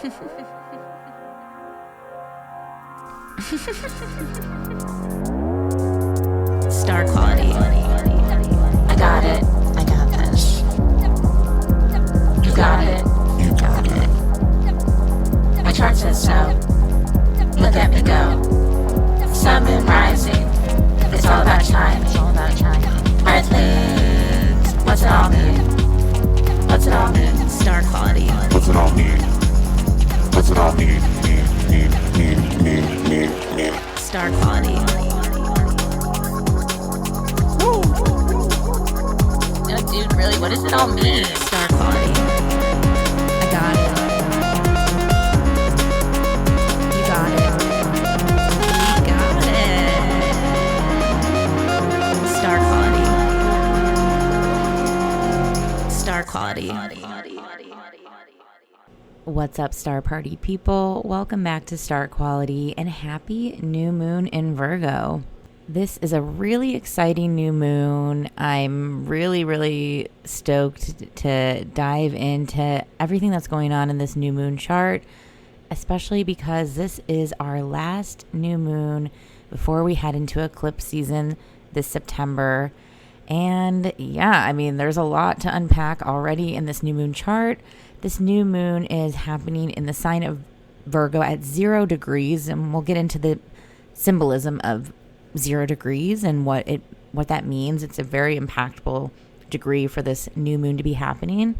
Star quality. I got it. I got this. You got it. You got it. My chart says so. Look at me go. Sun, moon, rising. It's all about time. It's all about time. Earthlings. What's it all mean? What's it all mean? Star quality. What's it all mean? What's it all mean? Mean. Star quality. Woo. No, dude, really, what does it all mean? Star quality. I got it. You got it. You got it. Star quality. Star quality. What's up, Star Party people? Welcome back to Star Quality and happy new moon in Virgo. This is a really exciting new moon. I'm really stoked to dive into everything that's going on in this new moon chart, especially because this is our last new moon before we head into eclipse season this September. And yeah, I mean, there's a lot to unpack already in this new moon chart. This new moon is happening in the sign of Virgo at 0 degrees, and we'll get into the symbolism of 0 degrees and what that means. It's a very impactful degree for this new moon to be happening.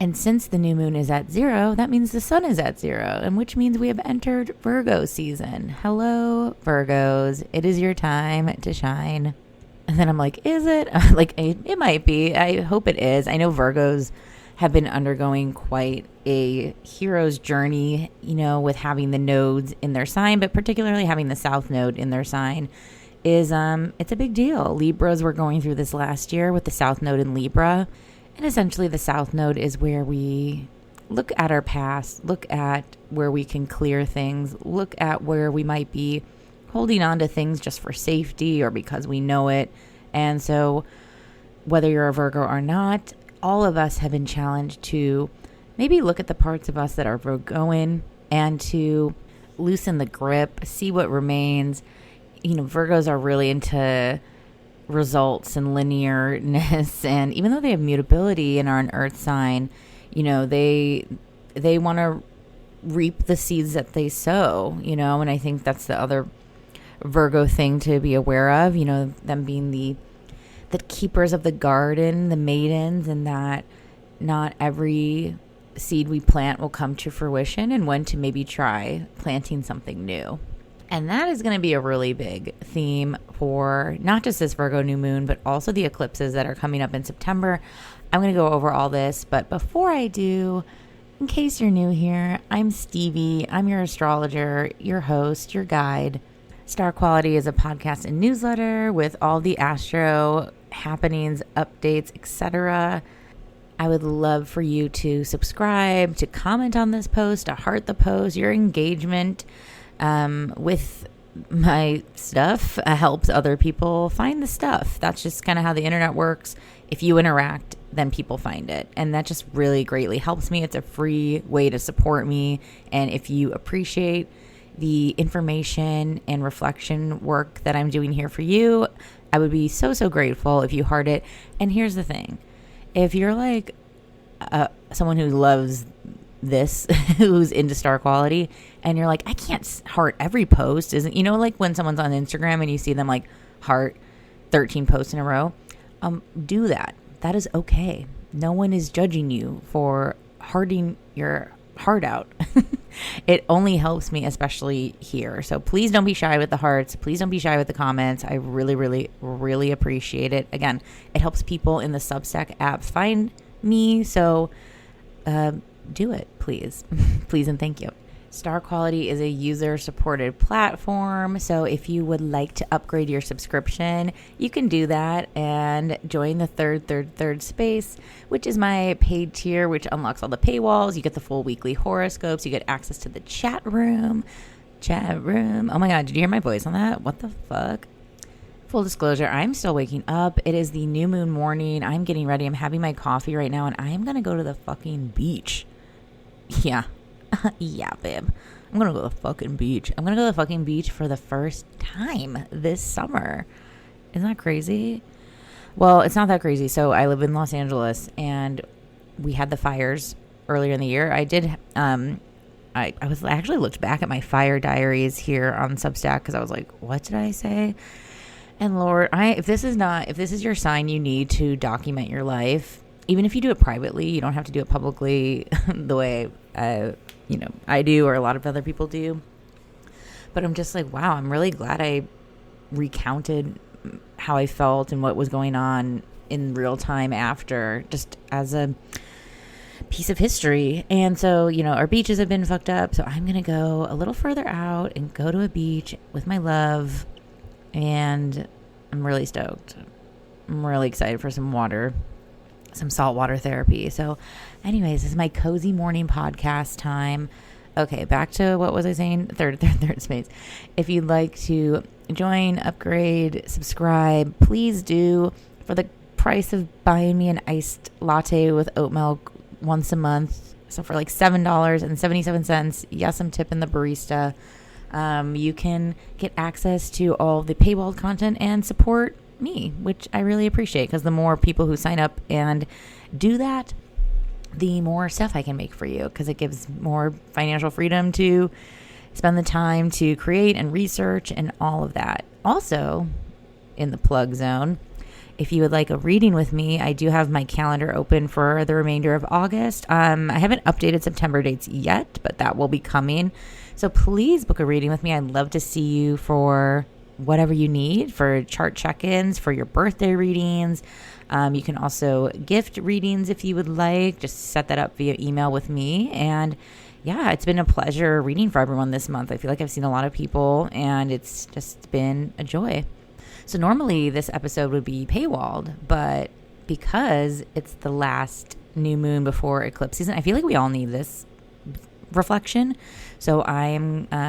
And since the new moon is at 0, that means the sun is at 0, and which means we have entered Virgo season. Hello, Virgos. It is your time to shine. And then I'm like, is it? Like, it might be. I hope it is. I know Virgos have been undergoing quite a hero's journey, you know, with having the nodes in their sign, but particularly having the south node in their sign is it's a big deal. Libras were going through this last year with the south node in Libra, and essentially the south node is where we look at our past, look at where we can clear things, look at where we might be holding on to things just for safety or because we know it. And so whether you're a Virgo or not, all of us have been challenged to maybe look at the parts of us that are Virgoan and to loosen the grip, see what remains. You know, Virgos are really into results and linearness, and even though they have mutability and are an earth sign, you know, they want to reap the seeds that they sow, you know, and I think that's the other Virgo thing to be aware of, you know, them being the keepers of the garden, the maidens, and that not every seed we plant will come to fruition, and when to maybe try planting something new. And that is going to be a really big theme for not just this Virgo new moon, but also the eclipses that are coming up in September. I'm going to go over all this, but before I do, in case you're new here, I'm Stevie. I'm your astrologer, your host, your guide. Star Quality is a podcast and newsletter with all the astro happenings, updates, etc. I would love for you to subscribe, to comment on this post, to heart the post. Your engagement with my stuff helps other people find the stuff. That's just kind of how the internet works. If you interact, then people find it. And that just really greatly helps me. It's a free way to support me. And if you appreciate the information and reflection work that I'm doing here for you, I would be so grateful if you heart it. And here's the thing. If you're like someone who loves this, who's into Star Quality, and you're like, I can't heart every post, isn't, you know, like when someone's on Instagram and you see them like heart 13 posts in a row, do that. That is okay. No one is judging you for hearting your heart out. It only helps me, especially here. So please don't be shy with the hearts. Please don't be shy with the comments. I really appreciate it. Again, it helps people in the Substack app find me. So do it, please. Please and thank you. Star Quality is a user-supported platform, so if you would like to upgrade your subscription, you can do that and join the third space, which is my paid tier, which unlocks all the paywalls. You get the full weekly horoscopes. You get access to the chat room. Oh my God, did you hear my voice on that? What the fuck? Full disclosure, I'm still waking up. It is the new moon morning. I'm getting ready. I'm having my coffee right now, and I am going to go to the fucking beach. Yeah. Yeah, babe. I'm gonna go to the fucking beach. I'm gonna go to the fucking beach for the first time this summer. Isn't that crazy? Well, it's not that crazy. So I live in Los Angeles, and we had the fires earlier in the year. I was actually looked back at my fire diaries here on Substack because I was like, what did I say? And Lord, if this is your sign, you need to document your life. Even if you do it privately, you don't have to do it publicly the way I do, or a lot of other people do. But I'm just like, wow, I'm really glad I recounted how I felt and what was going on in real time after, just as a piece of history. And so, our beaches have been fucked up. So I'm going to go a little further out and go to a beach with my love. And I'm really stoked. I'm really excited for some water, some saltwater therapy. So anyways, this is my cozy morning podcast time. Okay, back to what was I saying? Third space. If you'd like to join, upgrade, subscribe, please do. For the price of buying me an iced latte with oat milk once a month, so for like $7.77, yes, I'm tipping the barista. You can get access to all the paywalled content and support me, which I really appreciate, because the more people who sign up and do that, the more stuff I can make for you, because it gives more financial freedom to spend the time to create and research and all of that. Also, in the plug zone, if you would like a reading with me, I do have my calendar open for the remainder of August. I haven't updated September dates yet, but that will be coming. So please book a reading with me. I'd love to see you for whatever you need, for chart check-ins, for your birthday readings. You can also gift readings if you would like. Just set that up via email with me. And yeah, it's been a pleasure reading for everyone this month. I feel like I've seen a lot of people, and it's just been a joy. So normally this episode would be paywalled, but because it's the last new moon before eclipse season, I feel like we all need this reflection. So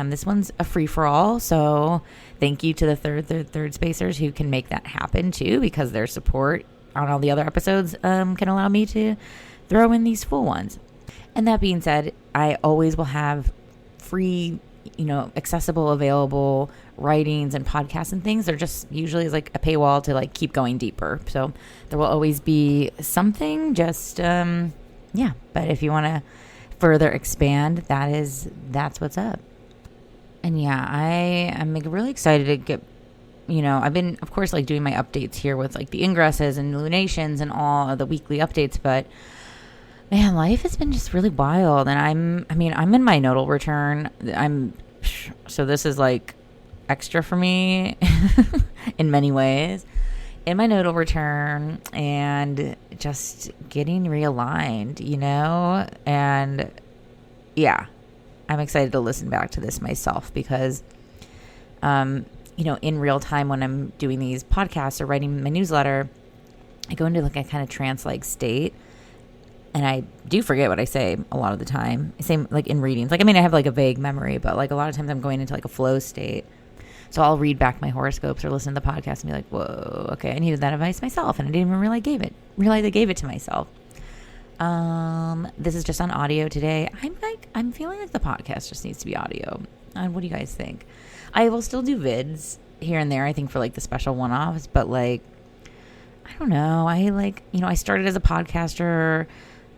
this one's a free-for-all. So thank you to the third spacers who can make that happen too, because their support on all the other episodes can allow me to throw in these full ones. And that being said, I always will have free, accessible, available writings and podcasts and things. They're just usually like a paywall to like keep going deeper. So there will always be something, just but if you want to further expand, that's what's up. And yeah, I'm like really excited to get, I've been, of course, like doing my updates here with like the ingresses and lunations and all of the weekly updates, but man, life has been just really wild. And I'm in my nodal return. So this is like extra for me in many ways, in my nodal return, and just getting realigned, and yeah, I'm excited to listen back to this myself, because in real time when I'm doing these podcasts or writing my newsletter, I go into like a kind of trance-like state, and I do forget what I say a lot of the time. Same like in readings. Like, I have like a vague memory, but like a lot of times I'm going into like a flow state. So I'll read back my horoscopes or listen to the podcast and be like, whoa, okay, I needed that advice myself, and I didn't even realize I gave it to myself. This is just on audio today. I'm feeling like the podcast just needs to be audio. What do you guys think? I will still do vids here and there, I think, for like the special one-offs, but like, I don't know. I started as a podcaster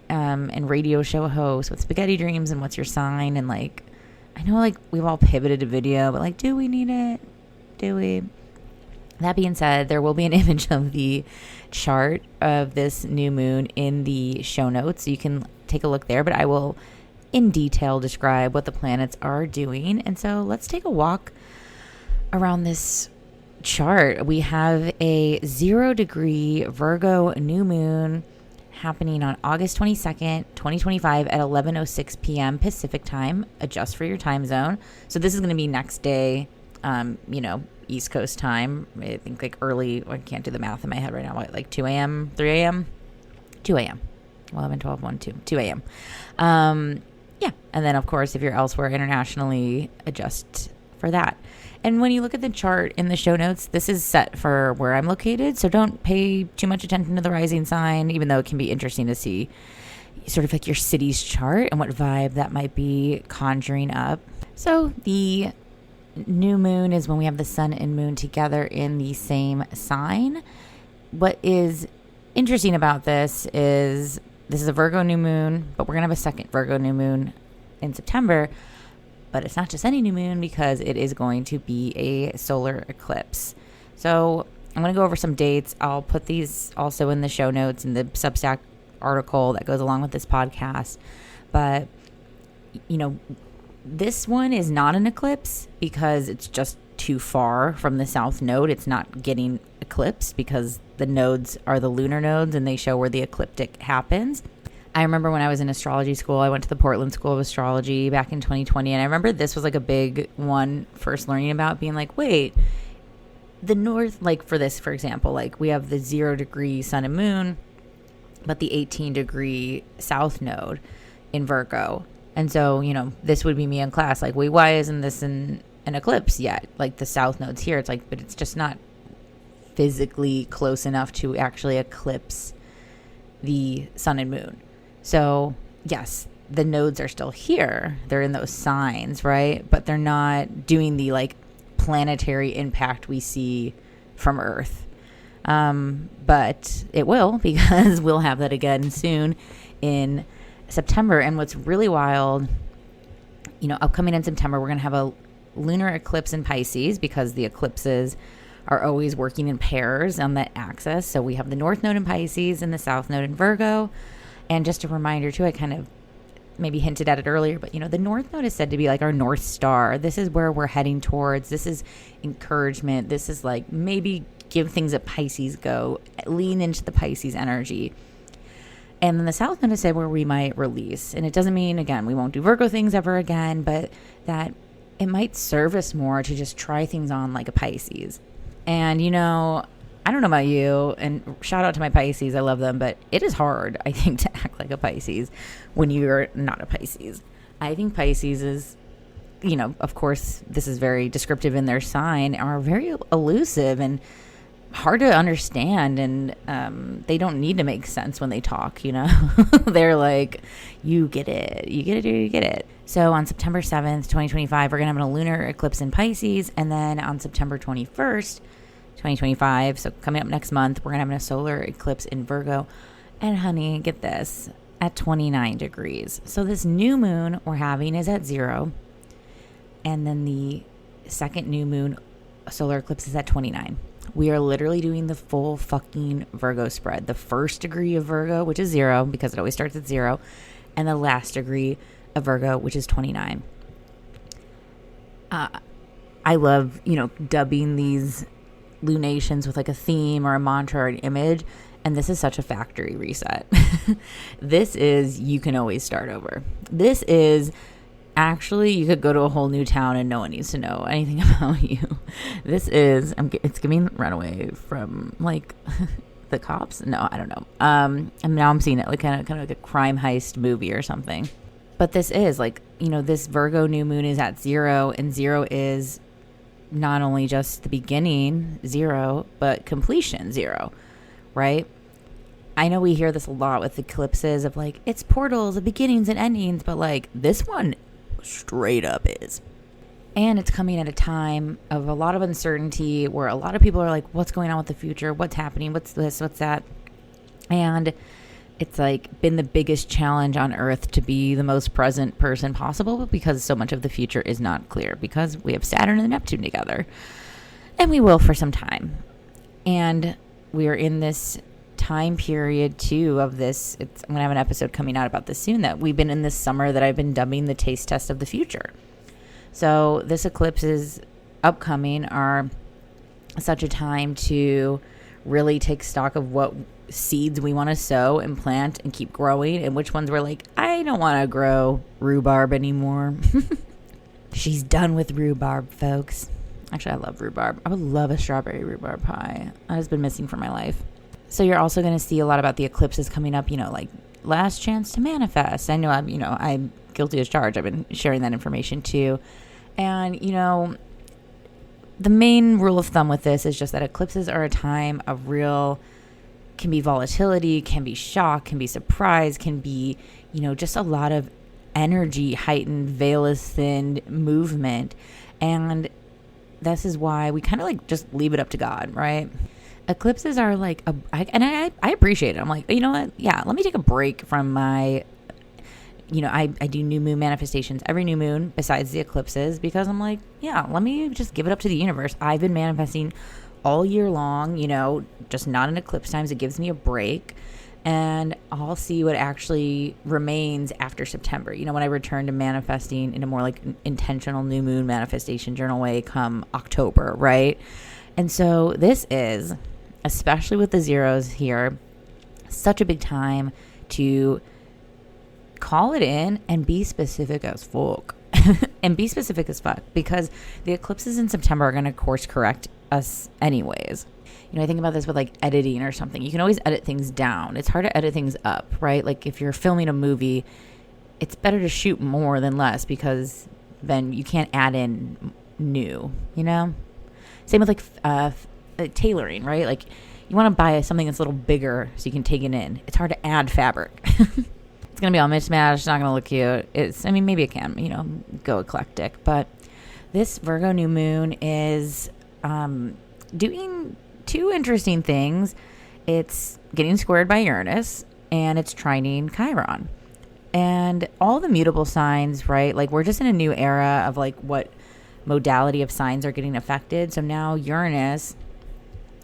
and radio show host with Spaghetti Dreams and What's Your Sign, and like, I know like we've all pivoted to video, but like, do we need it? Do we? That being said, there will be an image of the chart of this new moon in the show notes, so you can take a look there, but I will in detail describe what the planets are doing. And so let's take a walk around this chart. We have a 0-degree Virgo new moon happening on August 22nd, 2025 at 11:06 p.m. Pacific time. Adjust for your time zone. So this is going to be next day, East Coast time. I think like early, I can't do the math in my head right now, like 2 a.m., 3 a.m., 2 a.m., 11, 12, 1, 2, 2 a.m. Yeah. And then, of course, if you're elsewhere internationally, adjust for that. And when you look at the chart in the show notes, this is set for where I'm located. So don't pay too much attention to the rising sign, even though it can be interesting to see, sort of like your city's chart and what vibe that might be conjuring up. So the new moon is when we have the sun and moon together in the same sign. What is interesting about this is a Virgo new moon, but we're going to have a second Virgo new moon in September. But it's not just any new moon because it is going to be a solar eclipse. So I'm going to go over some dates. I'll put these also in the show notes in the Substack article that goes along with this podcast. But, this one is not an eclipse because it's just too far from the south node. It's not getting eclipsed because the nodes are the lunar nodes and they show where the ecliptic happens. I remember when I was in astrology school, I went to the Portland School of Astrology back in 2020. And I remember this was like a big one first learning about, being like, wait, the north, like for this, for example, like we have the 0 degree sun and moon, but the 18 degree south node in Virgo. And so, this would be me in class. Like, wait, why isn't this in an eclipse yet? Like the south node's here. It's like, but it's just not physically close enough to actually eclipse the sun and moon. So, yes, the nodes are still here. They're in those signs, right? But they're not doing the like planetary impact we see from Earth. But it will, because we'll have that again soon in September. And what's really wild, upcoming in September, we're going to have a lunar eclipse in Pisces because the eclipses are always working in pairs on that axis. So we have the north node in Pisces and the south node in Virgo. And just a reminder too, I kind of maybe hinted at it earlier, but the north node is said to be like our North Star. This is where we're heading towards. This is encouragement. This is like maybe give things a Pisces go, lean into the Pisces energy. And then the south node is said where we might release. And it doesn't mean, again, we won't do Virgo things ever again, but that it might serve us more to just try things on like a Pisces. And, I don't know about you, and shout out to my Pisces. I love them, but it is hard, I think, to act like a Pisces when you're not a Pisces. I think Pisces is, of course, this is very descriptive in their sign, are very elusive and hard to understand, and they don't need to make sense when they talk, They're like, you get it, you get it, you get it. So on September 7th, 2025, we're going to have a lunar eclipse in Pisces, and then on September 21st, 2025, so coming up next month, we're going to have a solar eclipse in Virgo. And honey, get this, at 29 degrees. So this new moon we're having is at 0. And then the second new moon solar eclipse is at 29. We are literally doing the full fucking Virgo spread. The first degree of Virgo, which is 0, because it always starts at 0. And the last degree of Virgo, which is 29. I love, dubbing these lunations with like a theme or a mantra or an image, and this is such a factory reset. This is, you can always start over. This is actually, you could go to a whole new town and no one needs to know anything about you. This is, it's giving Runaway from like the cops. No, I don't know. And now I'm seeing it like kind of like a crime heist movie or something. But this is like, this Virgo new moon is at 0, and 0 is not only just the beginning 0, but completion 0, right? I know we hear this a lot with eclipses of like, it's portals of beginnings and endings, but like this one straight up is. And it's coming at a time of a lot of uncertainty where a lot of people are like, what's going on with the future? What's happening? What's this? What's that? And it's like been the biggest challenge on Earth to be the most present person possible, because so much of the future is not clear, because we have Saturn and Neptune together, and we will for some time. And we are in this time period too of this. I'm going to have an episode coming out about this soon, that we've been in this summer that I've been dubbing the taste test of the future. So this eclipse is upcoming are such a time to really take stock of what seeds we want to sow and plant and keep growing, and which ones we're like, I don't want to grow rhubarb anymore. She's done with rhubarb, folks. Actually, I love rhubarb. I would love a strawberry rhubarb pie. That has been missing from my life. So you're also going to see a lot about the eclipses coming up, like last chance to manifest. I know I'm guilty as charged. I've been sharing that information too. And, the main rule of thumb with this is just that eclipses are a time of real can be volatility, can be shock, can be surprise, can be, just a lot of energy, heightened, veil is thinned movement. And this is why we kind of like just leave it up to God, right? Eclipses are like, I appreciate it. I'm like, you know what? Yeah, let me take a break from my, I do new moon manifestations every new moon besides the eclipses, because I'm like, yeah, let me just give it up to the universe. I've been manifesting all year long, just not in eclipse times. It gives me a break, and I'll see what actually remains after September. When I return to manifesting in a more like intentional new moon manifestation journal way come October, right? And so this is, especially with the zeros here, such a big time to call it in and be specific as fuck. And be specific as fuck, because the eclipses in September are going to course correct us anyways. I think about this with like editing or something. You can always edit things down. It's hard to edit things up, right? Like if you're filming a movie, it's better to shoot more than less, because then you can't add in new, Same with like tailoring, right? Like you want to buy something that's a little bigger so you can take it in. It's hard to add fabric. It's going to be all mismatched. It's not going to look cute. Maybe it can, go eclectic. But this Virgo new moon is doing two interesting things. It's getting squared by Uranus, and it's trining Chiron. And all the mutable signs, right? Like we're just in a new era of like what modality of signs are getting affected. So now Uranus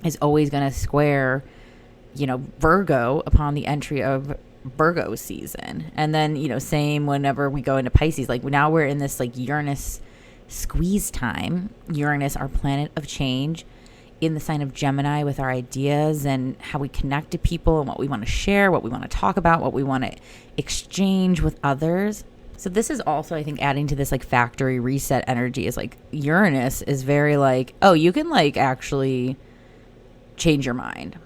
is always going to square, Virgo upon the entry of Virgo season. And then, same whenever we go into Pisces, like now we're in this like Uranus squeeze time. Uranus, our planet of change, in the sign of Gemini, with our ideas and how we connect to people and what we want to share, what we want to talk about, what we want to exchange with others. So this is also, I think, adding to this like factory reset energy. Is like Uranus is very like, oh, you can like actually change your mind,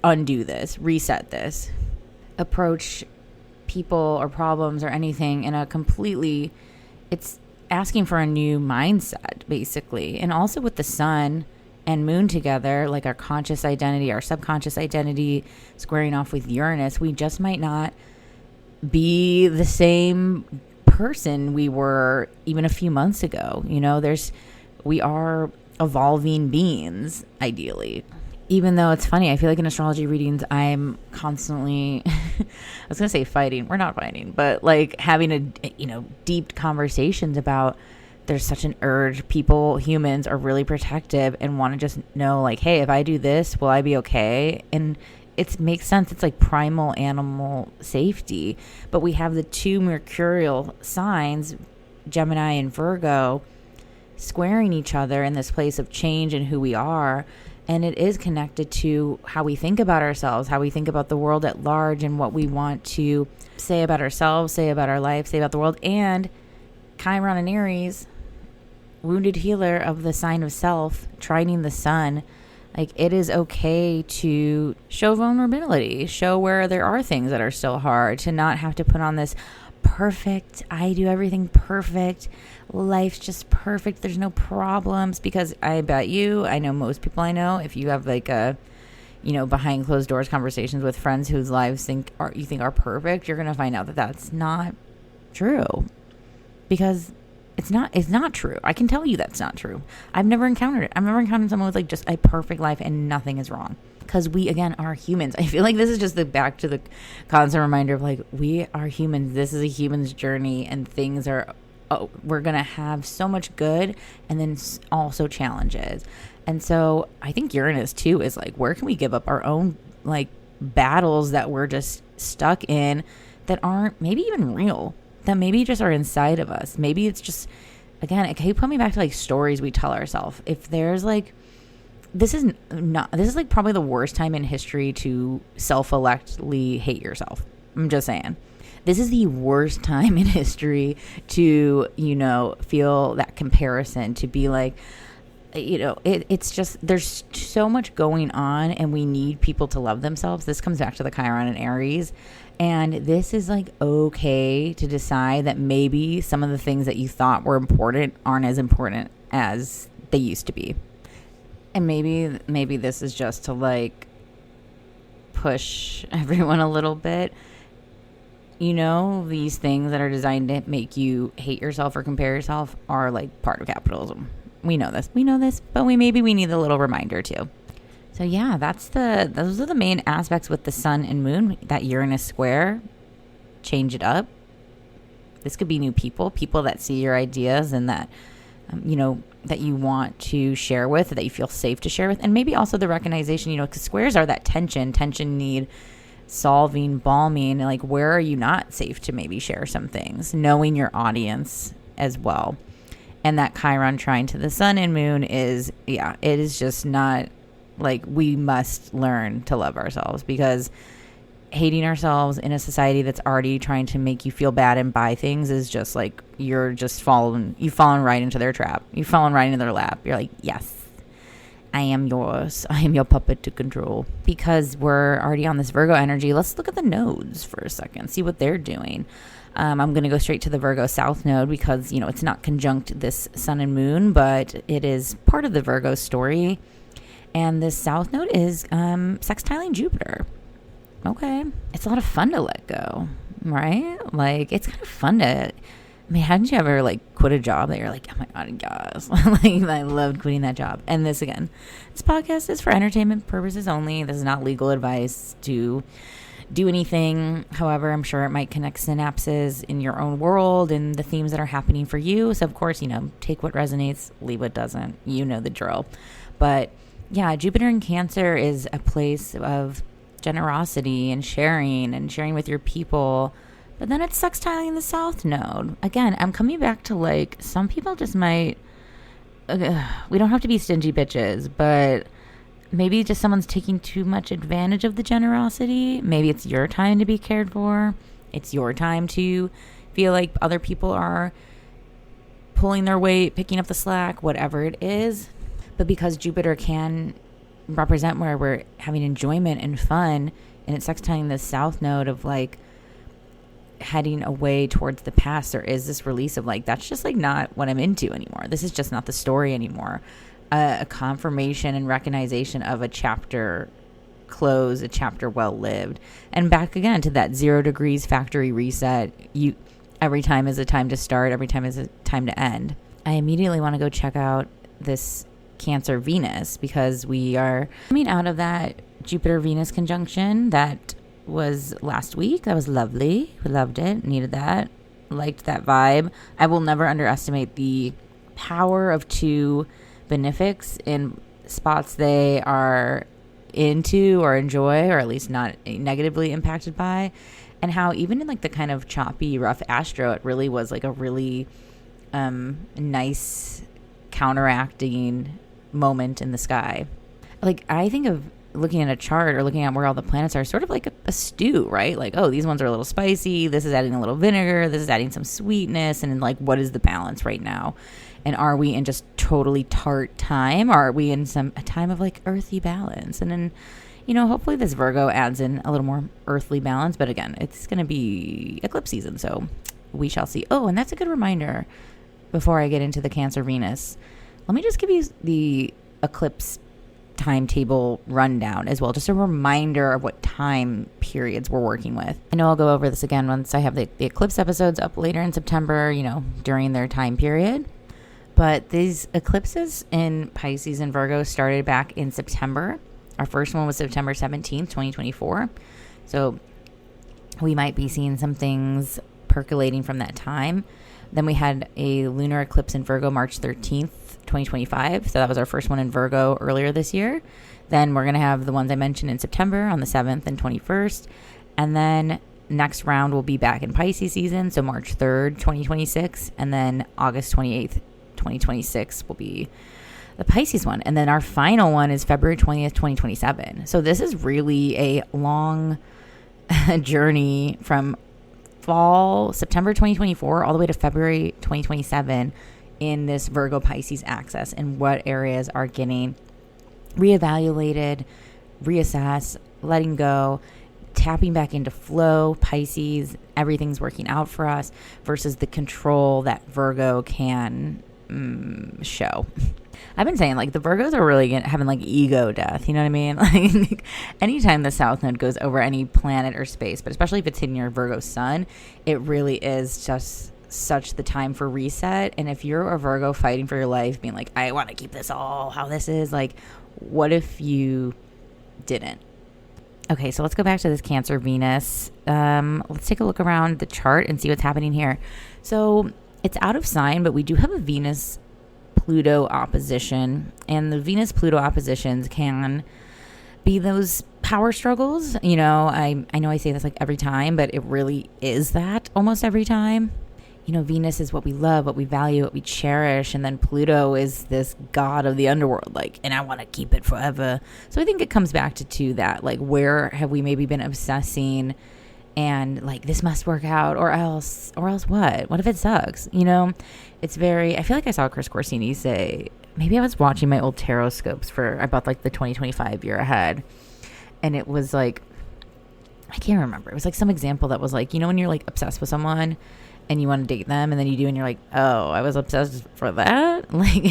undo this, reset this, approach people or problems or anything in a completely, it's asking for a new mindset basically. And also with the sun and moon together, like our conscious identity, our subconscious identity squaring off with Uranus, we just might not be the same person we were even a few months ago. We are evolving beings ideally. Even though it's funny, I feel like in astrology readings, I'm constantly, I was going to say fighting. We're not fighting, but like having deep conversations about, there's such an urge. Humans are really protective and want to just know like, hey, if I do this, will I be okay? And it makes sense. It's like primal animal safety. But we have the two mercurial signs, Gemini and Virgo, squaring each other in this place of change and who we are. And it is connected to how we think about ourselves, how we think about the world at large, and what we want to say about ourselves, say about our life, say about the world. And Chiron and Aries, wounded healer of the sign of self, trining the sun. Like it is okay to show vulnerability, show where there are things that are still hard, to not have to put on this perfect, I do everything perfect, life's just perfect, there's no problems. Because I bet I know most people I know, if you have like a, behind closed doors conversations with friends whose lives you think are perfect, you're going to find out that that's not true. Because it's not true. I can tell you that's not true. I've never encountered it. I've never encountered someone with like just a perfect life and nothing is wrong. Because we, again, are humans. I feel like this is just back to the constant reminder of like, we are humans. This is a human's journey, and things are, we're going to have so much good and then also challenges. And so I think Uranus too is like, where can we give up our own like battles that we're just stuck in that aren't maybe even real, that maybe just are inside of us. Maybe it's just, again, it can put me back to like stories we tell ourselves. If there's like, this is like probably the worst time in history to self-electly hate yourself. I'm just saying. This is the worst time in history to, feel that comparison, to be like, it's just, there's so much going on and we need people to love themselves. This comes back to the Chiron and Aries. And this is like okay to decide that maybe some of the things that you thought were important aren't as important as they used to be. And maybe this is just to like push everyone a little bit. You know, these things that are designed to make you hate yourself or compare yourself are like part of capitalism. We know this, but we need a little reminder too. So yeah, those are the main aspects with the sun and moon. That Uranus square, change it up. This could be new people that see your ideas and that, that you want to share with, that you feel safe to share with. And maybe also the recognition, because squares are that tension need solving, balming. Like, where are you not safe to maybe share some things? Knowing your audience as well. And that Chiron trine to the sun and moon it is just not like, we must learn to love ourselves, because hating ourselves in a society that's already trying to make you feel bad and buy things is just like, you've fallen right into their trap. You've fallen right into their lap. You're like, yes, I am yours. I am your puppet to control. Because we're already on this Virgo energy, let's look at the nodes for a second, see what they're doing. I'm going to go straight to the Virgo South node because, it's not conjunct this sun and moon, but it is part of the Virgo story. And this South node is sextiling Jupiter. Okay. It's a lot of fun to let go, right? Like, it's kind of fun to... hadn't you ever quit a job that you're like, oh my God, guys, I loved quitting that job. And this podcast is for entertainment purposes only. This is not legal advice to do anything. However, I'm sure it might connect synapses in your own world and the themes that are happening for you. So of course, take what resonates, leave what doesn't. You know the drill. But yeah, Jupiter in Cancer is a place of generosity and sharing with your people. But then it's sextiling the South node. Again, I'm coming back to some people just might, we don't have to be stingy bitches, but maybe just someone's taking too much advantage of the generosity. Maybe it's your time to be cared for. It's your time to feel like other people are pulling their weight, picking up the slack, whatever it is. But because Jupiter can represent where we're having enjoyment and fun, and it's sextiling the South node of heading away towards the past, there is this release of that's just not what I'm into anymore. This is just not the story anymore. A confirmation and recognition of a chapter close, a chapter well lived, and back again to that 0 degrees factory reset. Every time is a time to start, every time is a time to end. I immediately want to go check out this Cancer Venus, because we are coming out of that Jupiter Venus conjunction that was last week. That was lovely. We loved it. Needed that. Liked that vibe. I will never underestimate the power of two benefics in spots they are into or enjoy, or at least not negatively impacted by, and how even in the kind of choppy, rough astro, it really was a really nice counteracting moment in the sky. I think of looking at a chart or looking at where all the planets are sort of like a stew, right? These ones are a little spicy, this is adding a little vinegar, this is adding some sweetness, and what is the balance right now? And are we in just totally tart time, or are we in a time of earthy balance? And then, hopefully this Virgo adds in a little more earthly balance, but again, it's going to be eclipse season, so we shall see. Oh, and that's a good reminder before I get into the Cancer Venus. Let me just give you the eclipse timetable rundown as well, just a reminder of what time periods we're working with. I know I'll go over this again once I have the eclipse episodes up later in September, during their time period. But these eclipses in Pisces and Virgo started back in September. Our first one was September 17th, 2024. So we might be seeing some things percolating from that time. Then we had a lunar eclipse in Virgo March 13th, 2025. So that was our first one in Virgo earlier this year. Then we're going to have the ones I mentioned in September on the 7th and 21st. And then next round will be back in Pisces season. So March 3rd, 2026. And then August 28th, 2026 will be the Pisces one. And then our final one is February 20th, 2027. So this is really a long journey from fall, September 2024, all the way to February 2027 in this Virgo Pisces axis, and what areas are getting reevaluated, reassessed, letting go, tapping back into flow, Pisces, everything's working out for us, versus the control that Virgo can show. I've been saying, like, the Virgos are really having, like, ego death. You know what I mean? Like, anytime the South Node goes over any planet or space, but especially if it's in your Virgo sun, it really is just such the time for reset. And if you're a Virgo fighting for your life, being like, I want to keep this all how this is, like, what if you didn't? Okay, so let's go back to this Cancer Venus. Let's take a look around the chart and see what's happening here. So it's out of sign, but we do have a Venus Pluto opposition, and the Venus Pluto oppositions can be those power struggles. You know, I know I say this like every time, but it really is that almost every time. You know, Venus is what we love, what we value, what we cherish, and then Pluto is this god of the underworld, like, and I want to keep it forever. So I think it comes back to that, like, where have we maybe been obsessing and like, this must work out, or else what if it sucks? You know, it's very, I feel like I saw Chris Corsini say, maybe I was watching my old tarot scopes for about like the 2025 year ahead, and it was like, I can't remember, it was like some example that was like, you know, when you're like obsessed with someone and you want to date them, and then you do, and you're like, oh, I was obsessed for that. Like,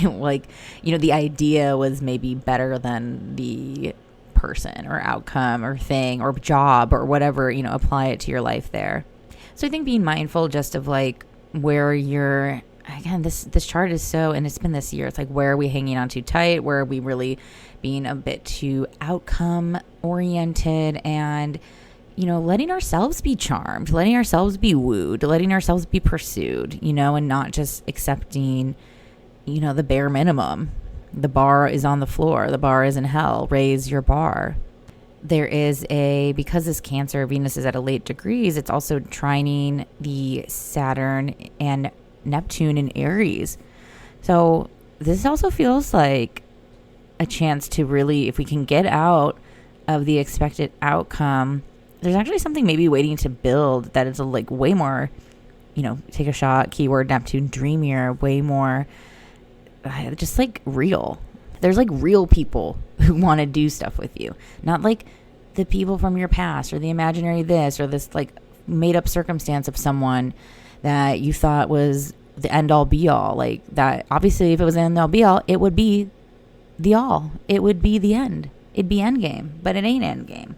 you know, the idea was maybe better than the person or outcome or thing or job or whatever, you know, apply it to your life there. So I think being mindful just of like where you're, again, this chart is so, and it's been this year, it's like, where are we hanging on too tight? Where are we really being a bit too outcome oriented, and, you know, letting ourselves be charmed, letting ourselves be wooed, letting ourselves be pursued, you know, and not just accepting, you know, the bare minimum. The bar is on the floor. The bar is in hell. Raise your bar. There is because this Cancer Venus is at a late degrees, it's also trining the Saturn and Neptune in Aries. So this also feels like a chance to really, if we can get out of the expected outcome, there's actually something maybe waiting to build that is like way more, you know, take a shot, keyword Neptune, dreamier, way more just like real. There's like real people who want to do stuff with you, not like the people from your past or the imaginary this or this like made up circumstance of someone that you thought was the end all be all. Like that, obviously, if it was the end all be all, it would be the all. It would be the end. It'd be end game, but it ain't end game.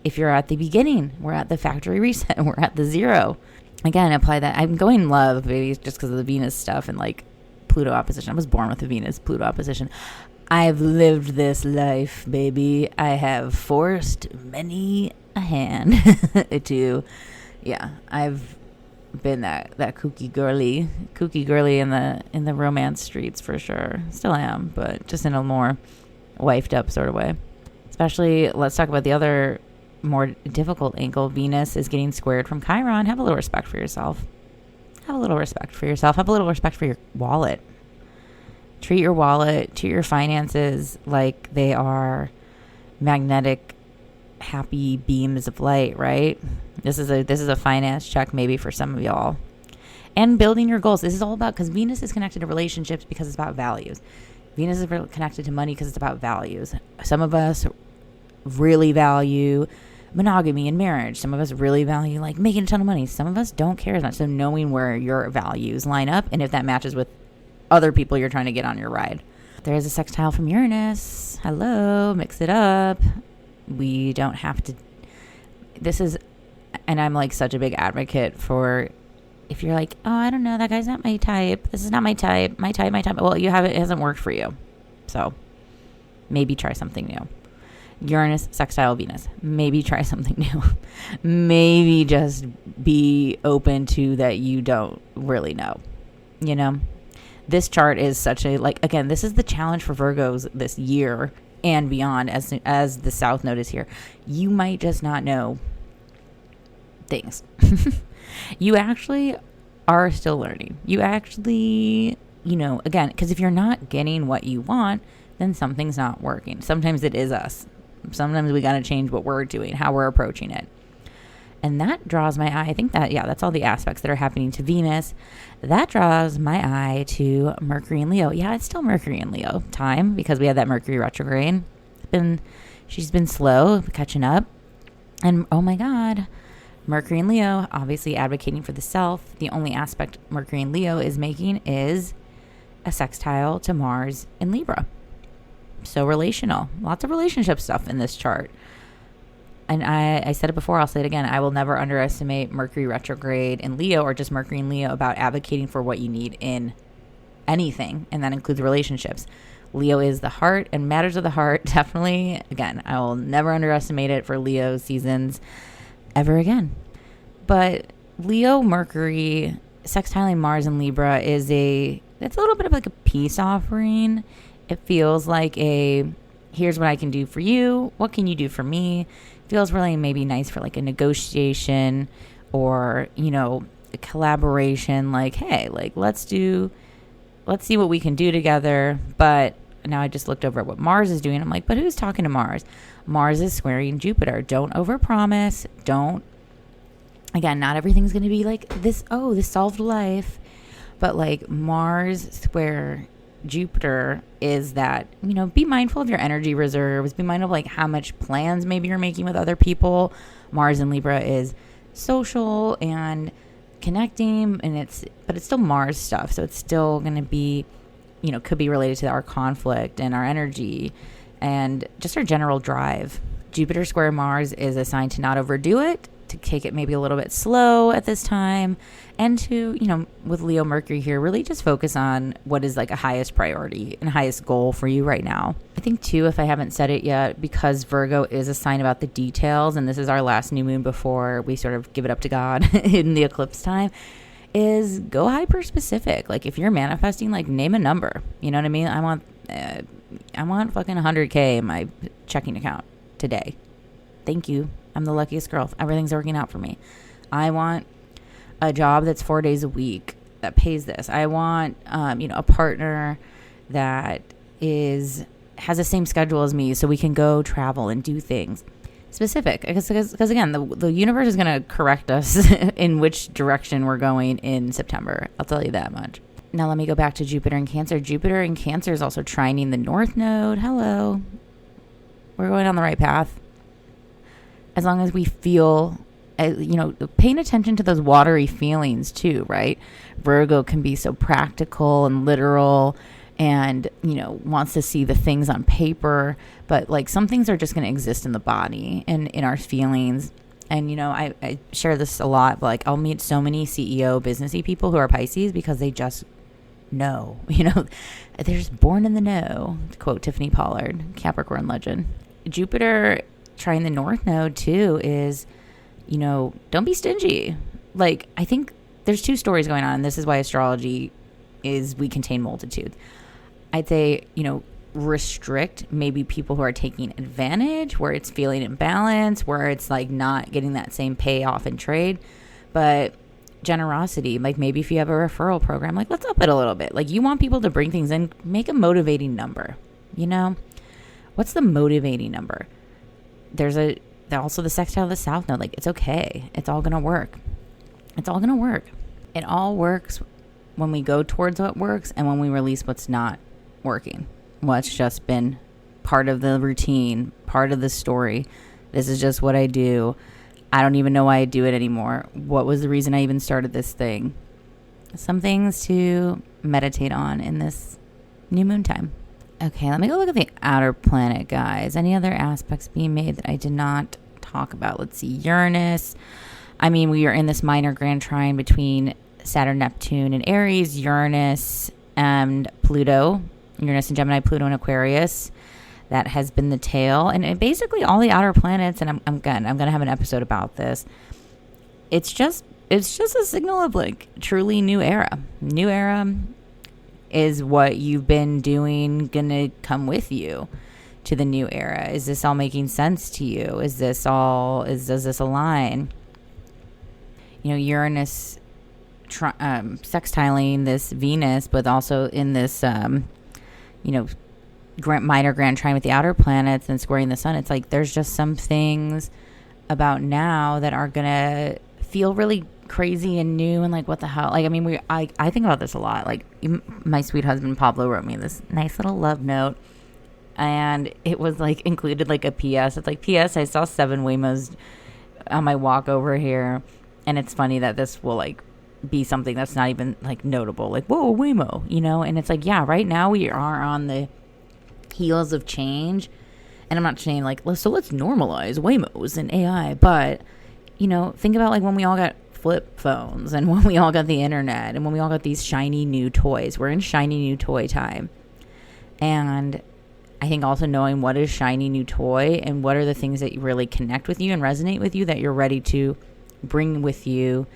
If you're at the beginning, we're at the factory reset, we're at the zero. Again, apply that. I'm going love, baby, just because of the Venus stuff and like Pluto opposition. I was born with a Venus Pluto opposition. I've lived this life, baby. I have forced many a hand to, yeah, I've been that kooky girly in the romance streets for sure. Still am, but just in a more wifed up sort of way. Especially, let's talk about the other more difficult angle. Venus is getting squared from Chiron. Have a little respect for yourself. Have a little respect for yourself. Have a little respect for your wallet. Treat your wallet, treat your finances like they are magnetic, happy beams of light, right? This is a finance check maybe for some of y'all. And building your goals. This is all about, because Venus is connected to relationships because it's about values. Venus is connected to money because it's about values. Some of us really value monogamy and marriage. Some of us really value like making a ton of money. Some of us don't care as much. So knowing where your values line up and if that matches with other people you're trying to get on your ride. There is a sextile from Uranus. Hello, mix it up. We don't have to. This is, and I'm like such a big advocate for, if you're like, oh, I don't know, that guy's not my type. This is not my type. My type. Well, you have it hasn't worked for you. So maybe try something new. Uranus, sextile Venus. Maybe try something new. Maybe just be open to that you don't really know. You know? This chart is such a, like, again, this is the challenge for Virgos this year and beyond as the South Node is here. You might just not know things. You actually are still learning. You actually, you know, again, because if you're not getting what you want, then something's not working. Sometimes it is us. Sometimes we got to change what we're doing, how we're approaching it. And that draws my eye. I think that, yeah, that's all the aspects that are happening to Venus. That draws my eye to Mercury and Leo. Yeah, it's still Mercury and Leo time because we had that Mercury retrograde. She's been slow catching up. And oh my God, Mercury and Leo, obviously advocating for the self. The only aspect Mercury and Leo is making is a sextile to Mars in Libra. So relational, lots of relationship stuff in this chart. And I said it before, I'll say it again. I will never underestimate Mercury retrograde in Leo, or just Mercury in Leo, about advocating for what you need in anything. And that includes relationships. Leo is the heart and matters of the heart. Definitely. Again, I will never underestimate it for Leo seasons ever again. But Leo Mercury sextiling Mars in Libra it's a little bit of like a peace offering. It feels like here's what I can do for you. What can you do for me? Feels really maybe nice for like a negotiation or, a collaboration. Like, hey, like let's see what we can do together. But now I just looked over at what Mars is doing. I'm like, but who's talking to Mars? Mars is squaring Jupiter. Don't overpromise. Again, not everything's going to be like this solved life. But like Mars square Jupiter is that, be mindful of your energy reserves. Be mindful of like how much plans maybe you're making with other people. Mars in Libra is social and connecting, but it's still Mars stuff. So it's still going to be, could be related to our conflict and our energy and just our general drive. Jupiter square Mars is a sign to not overdo it, to take it maybe a little bit slow at this time, and to, with Leo Mercury here, really just focus on what is like a highest priority and highest goal for you right now. I think too, if I haven't said it yet, because Virgo is a sign about the details, and this is our last new moon before we sort of give it up to God in the eclipse time, is go hyper specific. Like if you're manifesting, like name a number, you know what I mean? I want fucking 100K in my checking account today. Thank you. I'm the luckiest girl. Everything's working out for me. I want a job that's 4 days a week that pays this. I want, a partner that has the same schedule as me so we can go travel and do things. Specific. Because again, the universe is going to correct us in which direction we're going in September. I'll tell you that much. Now let me go back to Jupiter in Cancer. Jupiter in Cancer is also trining the North Node. Hello. We're going on the right path. As long as we feel, paying attention to those watery feelings too, right? Virgo can be so practical and literal and, wants to see the things on paper. But like some things are just going to exist in the body and in our feelings. And, I share this a lot, but like I'll meet so many CEO businessy people who are Pisces because they just know, they're just born in the know, to quote Tiffany Pollard, Capricorn legend. Jupiter trying the North Node too is, don't be stingy. Like, I think there's two stories going on. And this is why astrology is we contain multitudes. I'd say, restrict maybe people who are taking advantage, where it's feeling imbalance, where it's like not getting that same payoff in trade. But generosity, like maybe if you have a referral program, like let's up it a little bit. Like you want people to bring things in, make a motivating number. What's the motivating number? There's also the sextile of the South Node. Like, it's okay. It's all going to work. It's all going to work. It all works when we go towards what works and when we release what's not working. What's just been part of the routine, part of the story. This is just what I do. I don't even know why I do it anymore. What was the reason I even started this thing? Some things to meditate on in this new moon time. Okay, let me go look at the outer planet, guys. Any other aspects being made that I did not talk about? Let's see. Uranus. We are in this minor grand trine between Saturn, Neptune, and Aries. Uranus and Pluto. Uranus and Gemini, Pluto and Aquarius. That has been the tail. And basically all the outer planets, and I'm going to have an episode about this. It's just a signal of like truly new era. New era is what you've been doing gonna come with you to the new era? Is this all making sense to you? Does this align? Uranus sextiling this Venus, but also in this, minor grand trine with the outer planets and squaring the sun. It's like there's just some things about now that are gonna feel really crazy and new and like what the hell. Like I think about this a lot. Like my sweet husband Pablo wrote me this nice little love note, and it was like included like a PS. It's like, PS, I saw 7 Waymos on my walk over here. And it's funny that this will like be something that's not even like notable, like, whoa, Waymo, and it's like, yeah, right now we are on the heels of change. And I'm not saying like, let's normalize Waymos and AI, but think about like when we all got flip phones and when we all got the internet and when we all got these shiny new toys. We're in shiny new toy time. And I think also knowing what is shiny new toy and what are the things that really connect with you and resonate with you that you're ready to bring with you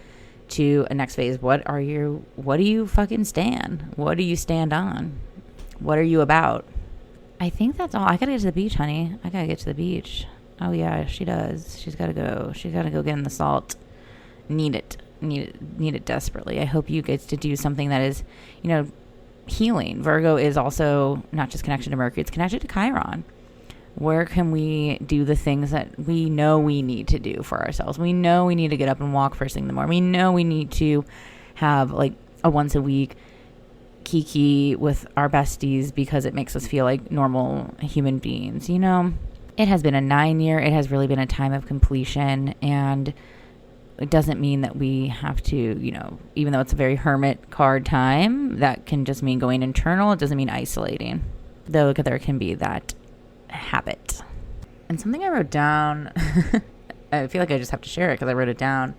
to a next phase. What do you fucking stand? What do you stand on? What are you about? I think that's all. I gotta get to the beach, honey. I gotta get to the beach. Oh yeah, she does. She's gotta go. She's gotta go get in the salt. Need it desperately. I hope you get to do something that is, healing. Virgo is also not just connected to Mercury, it's connected to Chiron. Where can we do the things that we know we need to do for ourselves? We know we need to get up and walk first thing in the morning. We know we need to have like a once a week kiki with our besties because it makes us feel like normal human beings. It has been a 9-year. It has really been a time of completion, and it doesn't mean that we have to, even though it's a very hermit card time, that can just mean going internal. It doesn't mean isolating, though there can be that habit. And something I wrote down, I feel like I just have to share it because I wrote it down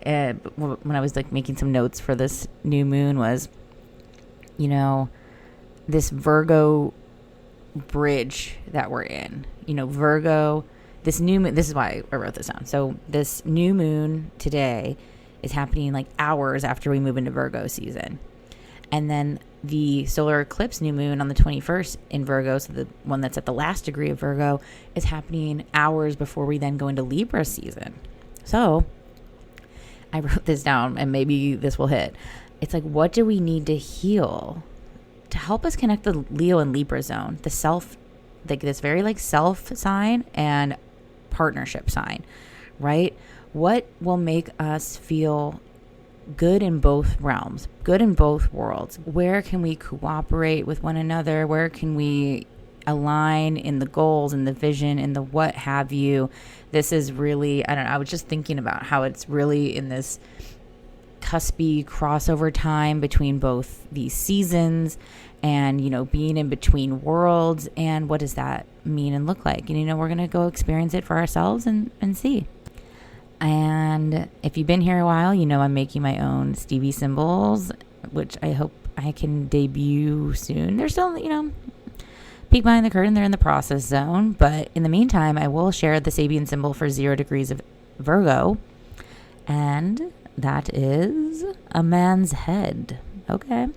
when I was like making some notes for this new moon was, this Virgo bridge that we're in, Virgo, this new moon, this is why I wrote this down. So this new moon today is happening like hours after we move into Virgo season. And then the solar eclipse new moon on the 21st in Virgo, so the one that's at the last degree of Virgo, is happening hours before we then go into Libra season. So I wrote this down and maybe this will hit. It's like, what do we need to heal to help us connect the Leo and Libra zone, the self, like this very like self sign and partnership sign, right? What will make us feel good in both realms, good in both worlds? Where can we cooperate with one another? Where can we align in the goals and the vision and the what have you? This is really, I was just thinking about how it's really in this cuspy crossover time between both these seasons and, being in between worlds. And what does that mean and look like? And, we're going to go experience it for ourselves and see. And if you've been here a while, I'm making my own Stevie symbols, which I hope I can debut soon. They're still, peek behind the curtain. They're in the process zone. But in the meantime, I will share the Sabian symbol for 0 degrees of Virgo. And that is a man's head. Okay.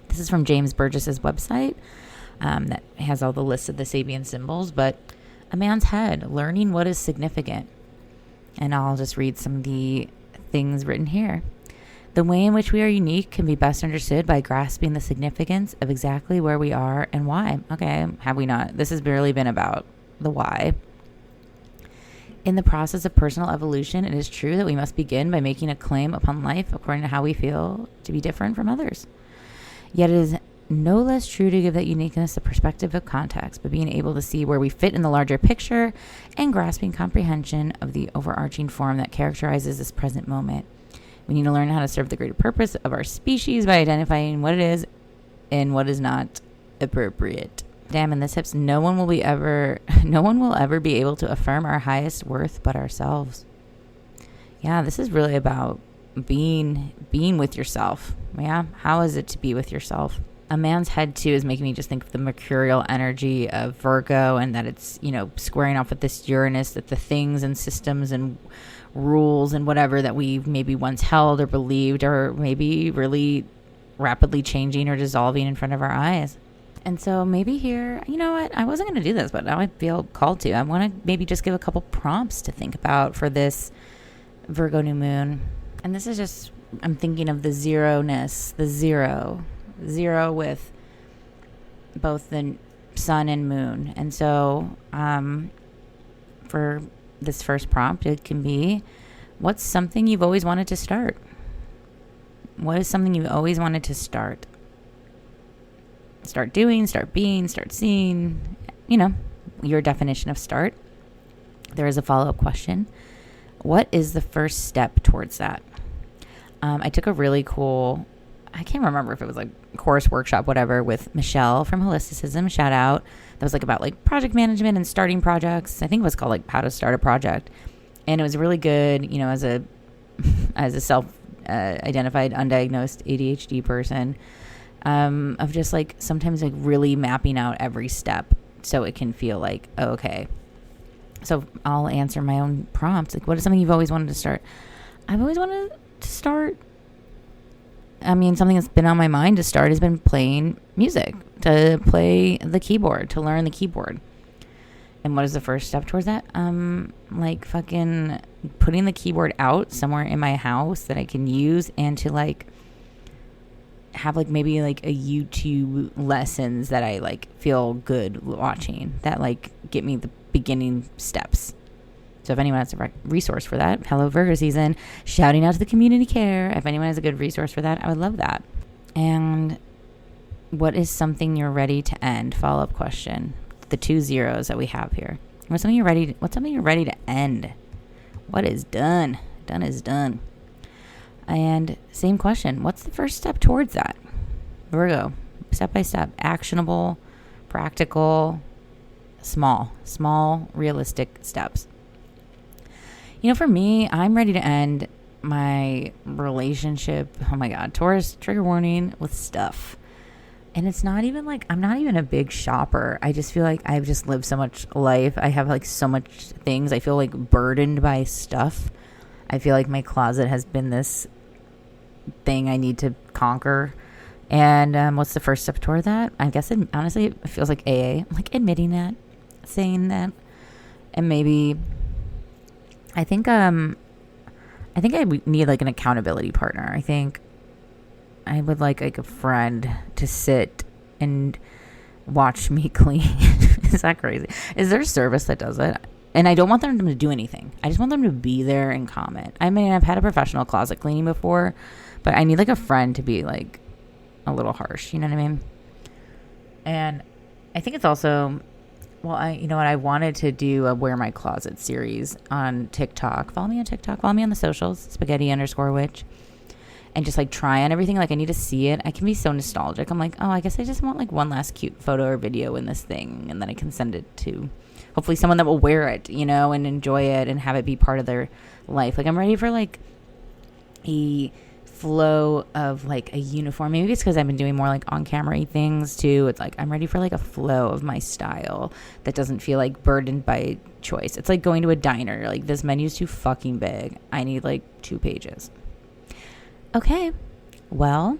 This is from James Burgess's website that has all the lists of the Sabian symbols. But a man's head, learning what is significant. And I'll just read some of the things written here. The way in which we are unique can be best understood by grasping the significance of exactly where we are and why. Okay, have we not? This has barely been about the why. In the process of personal evolution, it is true that we must begin by making a claim upon life according to how we feel to be different from others. Yet it is no less true to give that uniqueness the perspective of context, but being able to see where we fit in the larger picture and grasping comprehension of the overarching form that characterizes this present moment. We need to learn how to serve the greater purpose of our species by identifying what it is and what is not appropriate. Damn, in this hips, no one will ever be able to affirm our highest worth but ourselves. Yeah, this is really about being with yourself. Yeah, how is it to be with yourself? A man's head too is making me just think of the mercurial energy of Virgo, and that it's, squaring off with this Uranus, that the things and systems and rules and whatever that we maybe once held or believed are maybe really rapidly changing or dissolving in front of our eyes. And so maybe here, you know what, I wasn't going to do this, but now I feel called to. I want to maybe just give a couple prompts to think about for this Virgo new moon. And this is just, I'm thinking of the zeroness, the zero with both the sun and moon. And so for this first prompt, it can be, what's something you've always wanted to start? What is something you've always wanted to start? Start doing, start being, start seeing, your definition of start. There is a follow-up question. What is the first step towards that? I took a really cool, I can't remember if it was like course, workshop, whatever, with Michelle from Holisticism. Shout out. That was like about like project management and starting projects. I think it was called like how to start a project. And it was really good, you know, as a self identified undiagnosed ADHD person, of just like sometimes like really mapping out every step so it can feel like, oh, okay. So I'll answer my own prompts. Like, what is something you've always wanted to start? I've always wanted to start. I mean, something that's been on my mind to start has been playing music, to play the keyboard, to learn the keyboard. And what is the first step towards that? Like fucking putting the keyboard out somewhere in my house that I can use, and to like have like maybe like a YouTube lessons that I like feel good watching, that like get me the beginning steps. So if anyone has a resource for that, hello Virgo season, shouting out to the community care. If anyone has a good resource for that, I would love that. And what is something you're ready to end? Follow-up question. The 2 zeros that we have here. What's something you're ready to end? What is done? Done is done. And same question. What's the first step towards that? Virgo, step by step, actionable, practical, small, realistic steps. You know, for me, I'm ready to end my relationship. Oh my God, Taurus, trigger warning, with stuff. And it's not even like, I'm not even a big shopper. I just feel like I've just lived so much life. I have like so much things. I feel like burdened by stuff. I feel like my closet has been this thing I need to conquer. And what's the first step toward that? I guess honestly, it feels like AA. Like admitting that, saying that. And maybe I think I need like an accountability partner. I think I would like a friend to sit and watch me clean. Is that crazy? Is there a service that does it? And I don't want them to do anything. I just want them to be there and comment. I mean, I've had a professional closet cleaning before, but I need like a friend to be like a little harsh. You know what I mean? And I think it's also, well, I wanted to do a Wear My Closet series on TikTok. Follow me on TikTok. Follow me on the socials, spaghetti_witch. And just like try on everything. Like I need to see it. I can be so nostalgic. I'm like, oh, I guess I just want like one last cute photo or video in this thing. And then I can send it to hopefully someone that will wear it, you know, and enjoy it and have it be part of their life. Like I'm ready for like a flow of like a uniform. Maybe it's because I've been doing more like on camera things too. It's like I'm ready for like a flow of my style that doesn't feel like burdened by choice. It's like going to a diner. Like this menu's too fucking big. I need like 2 pages. Okay, well,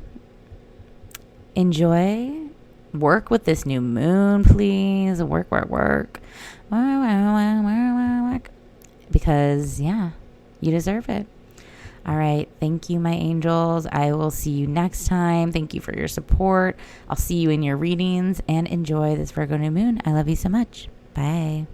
enjoy. Work with this new moon, please. Work. Because, yeah, you deserve it. All right, thank you, my angels. I will see you next time. Thank you for your support. I'll see you in your readings, and enjoy this Virgo new moon. I love you so much. Bye.